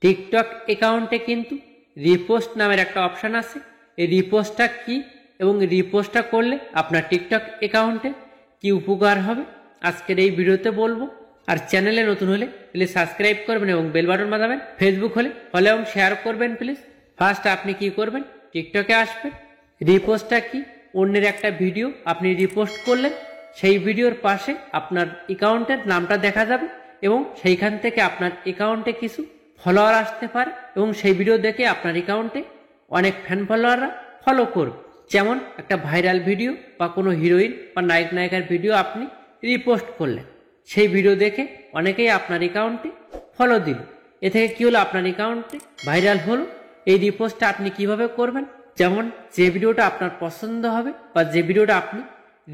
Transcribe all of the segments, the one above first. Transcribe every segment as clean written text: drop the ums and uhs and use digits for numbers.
TikTok অ্যাকাউন্টে কিন্তু repost নামের একটা অপশান আছে। এই রিপোস্টটা কি এবং রিপোস্টটা করলে আপনার টিকটক অ্যাকাউন্টে কি উপকার হবে আজকের এই ভিডিওতে বলবো। আর চ্যানেলে নতুন হলে প্লিজ সাবস্ক্রাইব করবেন এবং বেল বাটন বাজাবেন। ফেসবুক হলে ফলো এবং শেয়ার করবেন প্লিজ। ফার্স্ট আপনি কি করবেন, টিকটকে আসবেন। রিপোস্টটা কি, অন্যের একটা ভিডিও আপনি রিপোস্ট করলেন, সেই ভিডিওর পাশে আপনার অ্যাকাউন্টের নামটা দেখা যাবে এবং সেইখান থেকে আপনার অ্যাকাউন্টে কিছু ফলোয়ার আসতে পারে এবং সেই ভিডিও দেখে আপনার অ্যাকাউন্টে অনেক ফ্যান ফলোয়াররা ফলো করবে। যেমন একটা ভাইরাল ভিডিও বা কোনো হিরোইন বা নায়ক নায়িকার ভিডিও আপনি রিপোস্ট করলেন, সেই ভিডিও দেখে অনেকেই আপনার অ্যাকাউন্টে ফলো দিল। এ থেকে কী হলো, আপনার অ্যাকাউন্টে ভাইরাল হলো। এই রিপোস্টটা আপনি কিভাবে করবেন, যেমন যে ভিডিওটা আপনার পছন্দ হবে বা যে ভিডিওটা আপনি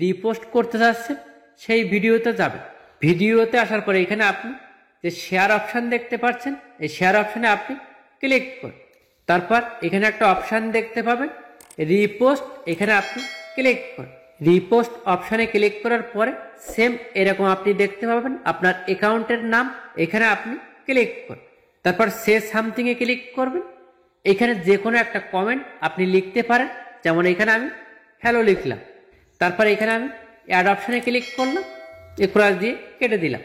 রিপোস্ট করতে যাচ্ছেন সেই ভিডিওতে যাবেন। ভিডিওতে আসার পরে এখানে আপনি যে শেয়ার অপশান দেখতে পাচ্ছেন, এই শেয়ার অপশানে আপনি ক্লিক করুন। তারপর এখানে একটা অপশান দেখতে পাবেন রিপোস্ট, এখানে আপনি ক্লিক করুন। রিপোস্ট অপশানে ক্লিক করার পরে সেম এরকম আপনি দেখতে পাবেন আপনার অ্যাকাউন্টের নাম, এখানে আপনি ক্লিক করুন। তারপর সে সামথিংয়ে ক্লিক করবেন। এখানে যে কোনো একটা কমেন্ট আপনি লিখতে পারেন, যেমন এখানে আমি হ্যালো লিখলাম। তারপর এখানে আমি অ্যাড অপশানে ক্লিক করলাম, ক্রস দিয়ে কেটে দিলাম।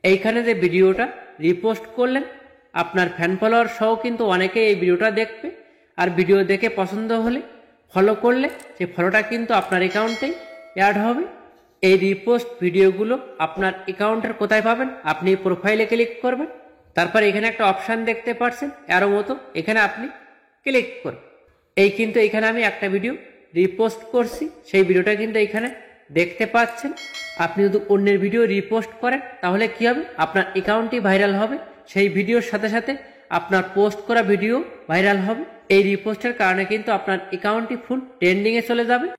এইখানে যে ভিডিওটা রিপোস্ট করলেন আপনার ফ্যান ফলোয়ার সহ কিন্তু অনেকেই এই ভিডিওটা দেখবে, আর ভিডিও দেখে পছন্দ হলে ফলো করলে সেই ফলোটা কিন্তু আপনার অ্যাকাউন্টেই অ্যাড হবে। এই রিপোস্ট ভিডিওগুলো আপনার অ্যাকাউন্টের কোথায় পাবেন, আপনি প্রোফাইলে ক্লিক করবেন। তারপর এখানে একটা অপশান দেখতে পাচ্ছেন অ্যারো মতো, এখানে আপনি ক্লিক করুন। কিন্তু এখানে আমি একটা ভিডিও রিপোস্ট করছি, সেই ভিডিওটা কিন্তু এখানে দেখতে পাচ্ছেন। আপনি যদি অন্যের ভিডিও রিপোস্ট করেন তাহলে কি হবে, আপনার অ্যাকাউন্টই ভাইরাল হবে, সেই ভিডিওর সাথে সাথে আপনার পোস্ট করা ভিডিও ভাইরাল হবে। এই রিপোস্টের কারণে কিন্তু আপনার অ্যাকাউন্টটি ফুল ট্রেন্ডিংয়ে চলে যাবে।